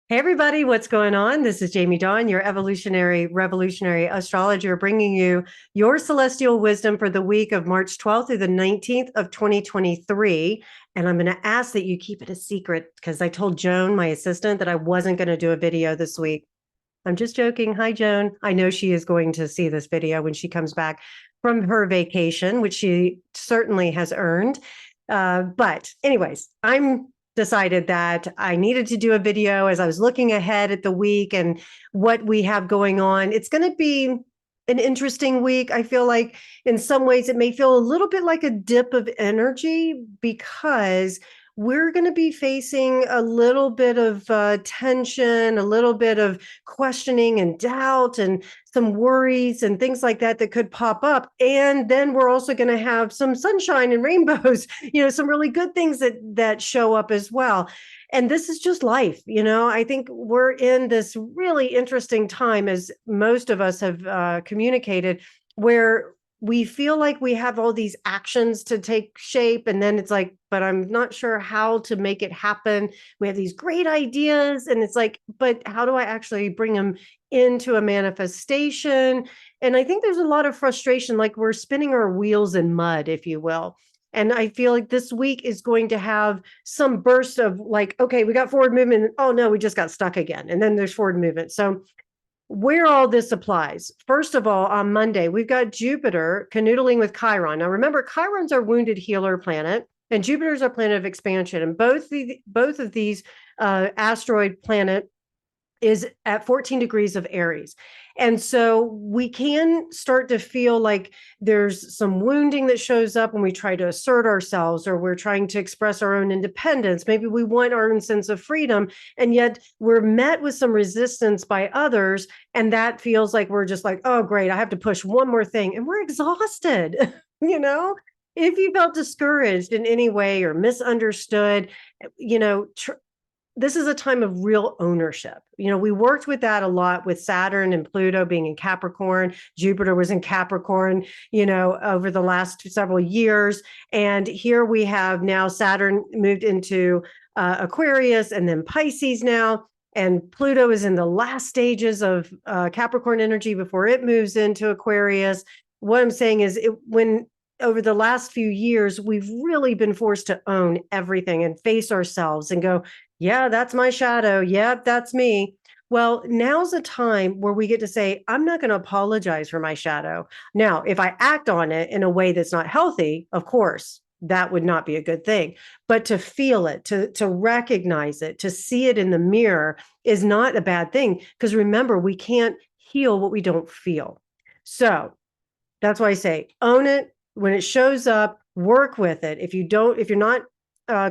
Hey everybody, what's going on? This is Jamie Dawn, your evolutionary revolutionary astrologer, bringing you your celestial wisdom for the week of March 12th through the 19th of 2023. And I'm going to ask that you keep it a secret because I told Joan, my assistant, that I wasn't going to do a video this week. I'm just joking. Hi, Joan. I know she is going to see this video when she comes back from her vacation, which she certainly has earned. But anyways, I'm decided that I needed to do a video as I was looking ahead at the week and what we have going on. It's going to be an interesting week. I feel like in some ways it may feel a little bit like a dip of energy because we're going to be facing a little bit of tension, a little bit of questioning and doubt, and some worries and things like that that could pop up. And then we're also going to have some sunshine and rainbows, some really good things that show up as well. And this is just life. I think we're in this really interesting time, as most of us have communicated, where we feel like we have all these actions to take shape, and then it's like, but I'm not sure how to make it happen. We have these great ideas, and it's like, but how do I actually bring them into a manifestation? And I think there's a lot of frustration, like we're spinning our wheels in mud, if you will. And I feel like this week is going to have some burst of like, okay, we got forward movement. Oh no, we just got stuck again. And then there's forward movement. So where all this applies. First of all, on Monday, we've got Jupiter canoodling with Chiron. Now, remember, Chiron's our wounded healer planet, and Jupiter's our planet of expansion. And both of these asteroid planet is at 14 degrees of Aries. And so we can start to feel like there's some wounding that shows up when we try to assert ourselves, or we're trying to express our own independence. Maybe we want our own sense of freedom, and yet we're met with some resistance by others. And that feels like we're just like, oh, great, I have to push one more thing. And we're exhausted, you know? If you felt discouraged in any way or misunderstood, you know, this is a time of real ownership. We worked with that a lot with Saturn and Pluto being in Capricorn. Jupiter was in Capricorn, over the last several years. And here we have now Saturn moved into Aquarius and then Pisces now. And Pluto is in the last stages of Capricorn energy before it moves into Aquarius. What I'm saying is, when over the last few years, we've really been forced to own everything and face ourselves and go, yeah, that's my shadow. Yep, that's me. Well, now's a time where we get to say, I'm not going to apologize for my shadow. Now, if I act on it in a way that's not healthy, of course, that would not be a good thing. But to feel it, to recognize it, to see it in the mirror is not a bad thing. Because remember, we can't heal what we don't feel. So that's why I say own it when it shows up, work with it. If you're not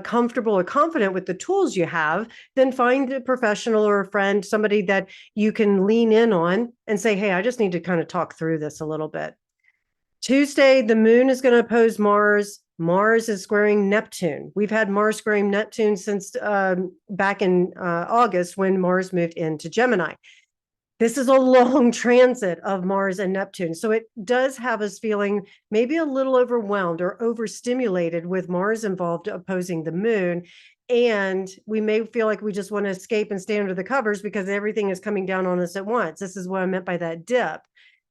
comfortable or confident with the tools you have, then find a professional or a friend, somebody that you can lean in on and say, hey, I just need to kind of talk through this a little bit. Tuesday, the moon is going to oppose Mars. Mars is squaring Neptune. We've had Mars squaring Neptune since back in August, when Mars moved into Gemini. This is a long transit of Mars and Neptune. So it does have us feeling maybe a little overwhelmed or overstimulated with Mars involved opposing the moon. And we may feel like we just want to escape and stay under the covers because everything is coming down on us at once. This is what I meant by that dip.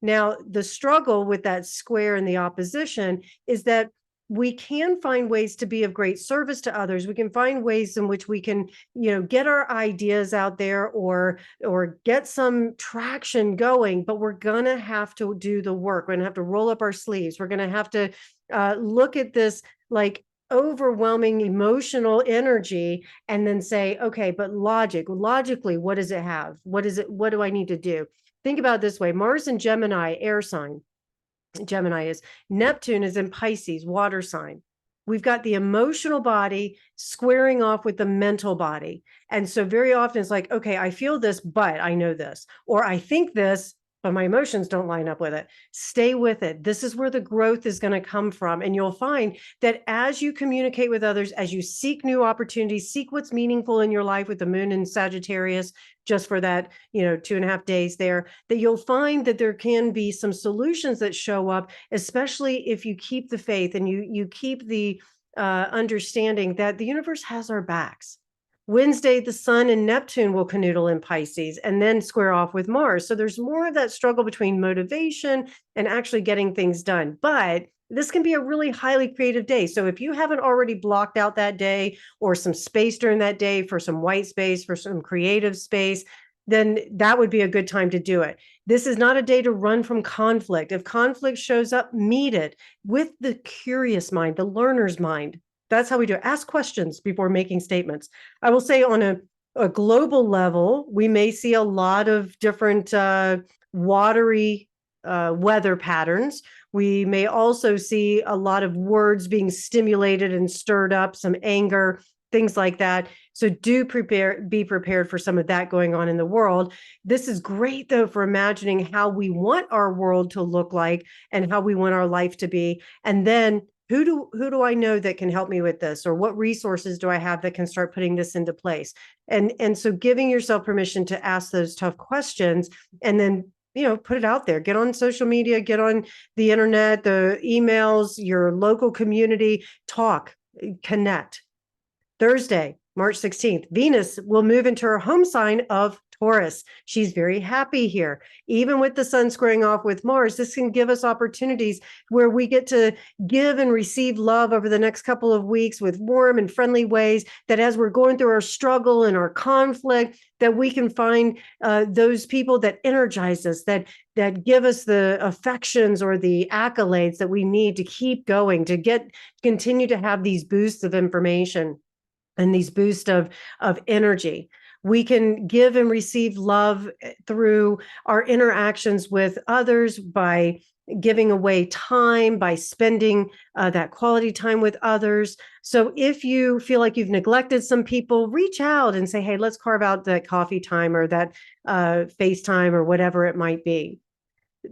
Now, the struggle with that square and the opposition is that we can find ways to be of great service to others. We can find ways in which we can, get our ideas out there or get some traction going, but we're going to have to do the work. We're going to have to roll up our sleeves. We're going to have to look at this like overwhelming emotional energy and then say, okay, but logically, what does it have? What is it? What do I need to do? Think about it this way. Mars and Gemini, air sign. Gemini is. Neptune is in Pisces, water sign. We've got the emotional body squaring off with the mental body. And so very often it's like, okay, I feel this, but I know this, or I think this, but my emotions don't line up with it. Stay with it. This is where the growth is going to come from. And you'll find that as you communicate with others, as you seek new opportunities, seek what's meaningful in your life with the moon in Sagittarius, just for that, 2.5 days there, that you'll find that there can be some solutions that show up, especially if you keep the faith and you keep the understanding that the universe has our backs. Wednesday, the Sun and Neptune will canoodle in Pisces and then square off with Mars. So there's more of that struggle between motivation and actually getting things done. But this can be a really highly creative day. So if you haven't already blocked out that day or some space during that day for some white space, for some creative space, then that would be a good time to do it. This is not a day to run from conflict. If conflict shows up, meet it with the curious mind, the learner's mind. That's how we do it. Ask questions before making statements. I will say on a global level, we may see a lot of different watery weather patterns. We may also see a lot of words being stimulated and stirred up, some anger, things like that. So be prepared for some of that going on in the world. This is great though for imagining how we want our world to look like and how we want our life to be. And then who do I know that can help me with this, or what resources do I have that can start putting this into place? And so giving yourself permission to ask those tough questions, and then put it out there. Get on social media, get on the internet, the emails, your local community, talk, connect. Thursday, March 16th, Venus will move into her home sign of Taurus. She's very happy here. Even with the Sun squaring off with Mars, this can give us opportunities where we get to give and receive love over the next couple of weeks with warm and friendly ways, that as we're going through our struggle and our conflict, that we can find those people that energize us, that give us the affections or the accolades that we need to keep going, to continue to have these boosts of information and these boosts of energy. We can give and receive love through our interactions with others, by giving away time, by spending that quality time with others. So if you feel like you've neglected some people, reach out and say, hey, let's carve out that coffee time or that FaceTime or whatever it might be.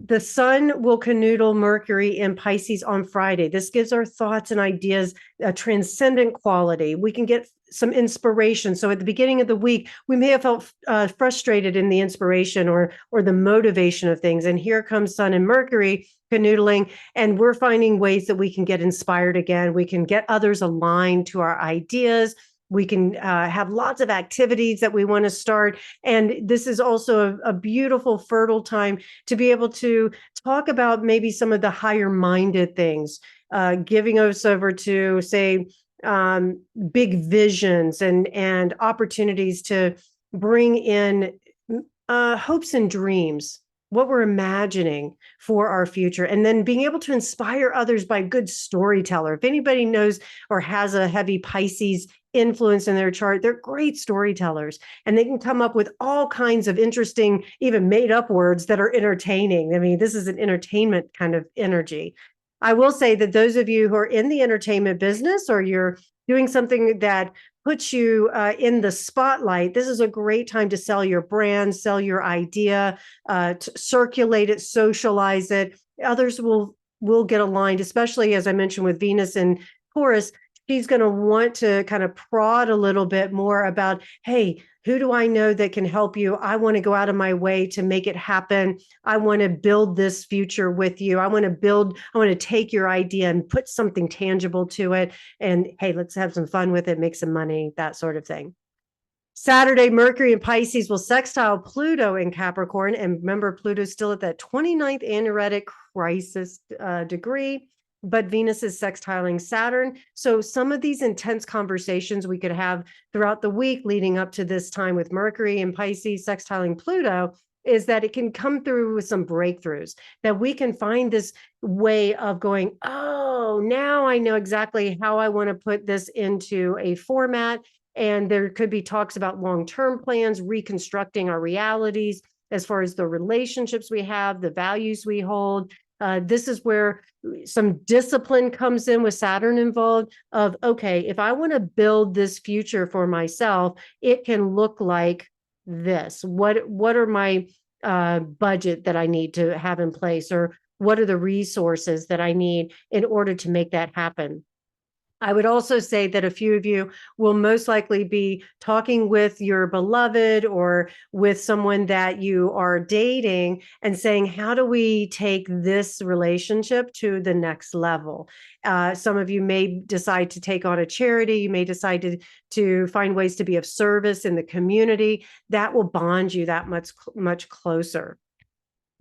The Sun will canoodle Mercury in Pisces on Friday. This gives our thoughts and ideas a transcendent quality. We can get some inspiration. So at the beginning of the week, we may have felt frustrated in the inspiration or the motivation of things. And here comes Sun and Mercury canoodling, and we're finding ways that we can get inspired again. We can get others aligned to our ideas. We can have lots of activities that we want to start. And this is also a beautiful, fertile time to be able to talk about maybe some of the higher minded things, giving us over to, say, big visions and opportunities to bring in hopes and dreams, what we're imagining for our future, and then being able to inspire others by a good storyteller. If anybody knows or has a heavy Pisces influence in their chart, they're great storytellers, and they can come up with all kinds of interesting, even made up words that are entertaining. I mean, this is an entertainment kind of energy. I will say that those of you who are in the entertainment business, or you're doing something that puts you in the spotlight, this is a great time to sell your brand, sell your idea, to circulate it, socialize it. Others will get aligned, especially as I mentioned with Venus and Taurus. She's going to want to kind of prod a little bit more about, hey, who do I know that can help you? I want to go out of my way to make it happen. I want to build this future with you. I want to take your idea and put something tangible to it. And hey, let's have some fun with it, make some money, that sort of thing. Saturday, Mercury in Pisces will sextile Pluto in Capricorn. And remember, Pluto's still at that 29th anaretic crisis degree, but Venus is sextiling Saturn. So some of these intense conversations we could have throughout the week leading up to this time with Mercury in Pisces sextiling Pluto is that it can come through with some breakthroughs, that we can find this way of going, oh, now I know exactly how I want to put this into a format. And there could be talks about long-term plans, reconstructing our realities as far as the relationships we have, the values we hold. This is where some discipline comes in with Saturn involved of, okay, if I want to build this future for myself, it can look like this. What are my budget that I need to have in place, or what are the resources that I need in order to make that happen? I would also say that a few of you will most likely be talking with your beloved or with someone that you are dating and saying, how do we take this relationship to the next level? Some of you may decide to take on a charity. You may decide to find ways to be of service in the community. That will bond you that much closer.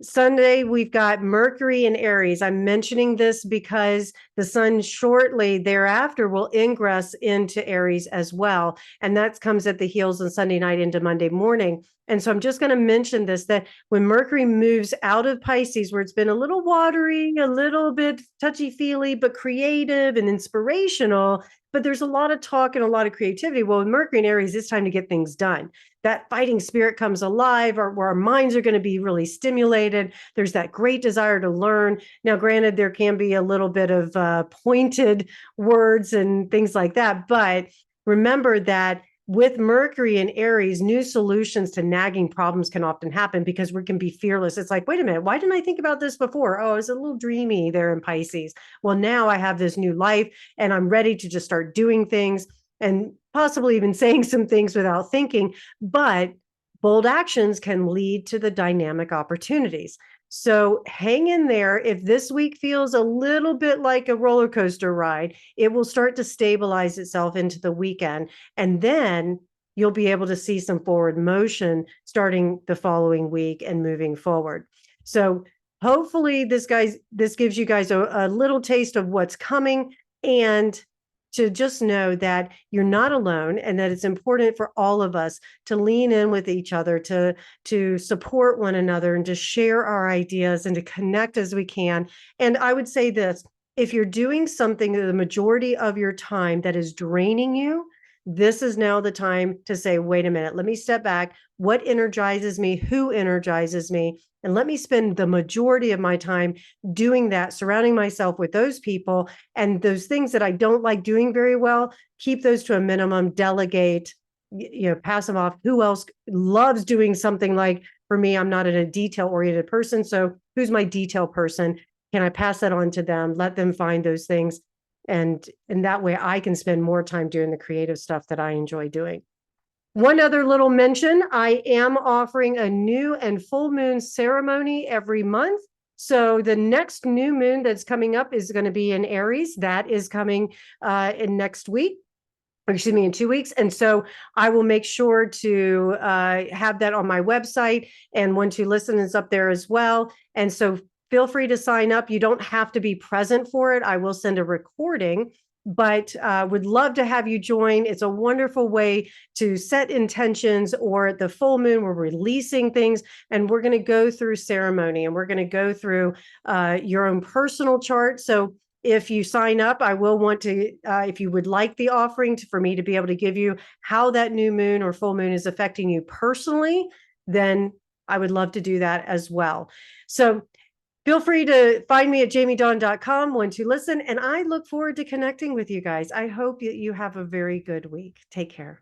Sunday, we've got Mercury in Aries. I'm mentioning this because the sun shortly thereafter will ingress into Aries as well. And that comes at the heels on Sunday night into Monday morning. And so I'm just going to mention this, that when Mercury moves out of Pisces, where it's been a little watery, a little bit touchy-feely, but creative and inspirational, but there's a lot of talk and a lot of creativity. Well, with Mercury in Aries, it's time to get things done. That fighting spirit comes alive, or where our minds are going to be really stimulated. There's that great desire to learn. Now, granted, there can be a little bit of pointed words and things like that, but remember that with Mercury and Aries, new solutions to nagging problems can often happen because we can be fearless. It's like, wait a minute, why didn't I think about this before? Oh, I was a little dreamy there in Pisces. Well, now I have this new life and I'm ready to just start doing things and possibly even saying some things without thinking, but bold actions can lead to the dynamic opportunities. So hang in there. If this week feels a little bit like a roller coaster ride, it will start to stabilize itself into the weekend. And then you'll be able to see some forward motion starting the following week and moving forward. So hopefully this gives you guys a little taste of what's coming, and to just know that you're not alone and that it's important for all of us to lean in with each other, to support one another and to share our ideas and to connect as we can. And I would say this, if you're doing something the majority of your time that is draining you, this is now the time to say, wait a minute, let me step back. What energizes me? Who energizes me? And let me spend the majority of my time doing that, surrounding myself with those people, and those things that I don't like doing very well, keep those to a minimum, delegate, pass them off. Who else loves doing something? Like for me, I'm not a detail oriented person. So who's my detail person? Can I pass that on to them? Let them find those things. And that way I can spend more time doing the creative stuff that I enjoy doing. One other little mention, I am offering a new and full moon ceremony every month. So the next new moon that's coming up is going to be in Aries. That is coming in next week. Excuse me, in 2 weeks. And so I will make sure to have that on my website, and One to Listen is up there as well. And so feel free to sign up. You don't have to be present for it. I will send a recording, but would love to have you join. It's a wonderful way to set intentions, or at the full moon, we're releasing things, and we're going to go through ceremony, and we're going to go through your own personal chart. So if you sign up, I will want to, if you would like the offering for me to be able to give you how that new moon or full moon is affecting you personally, then I would love to do that as well. So feel free to find me at jamiedawn.com, One to Listen, and I look forward to connecting with you guys. I hope that you have a very good week. Take care.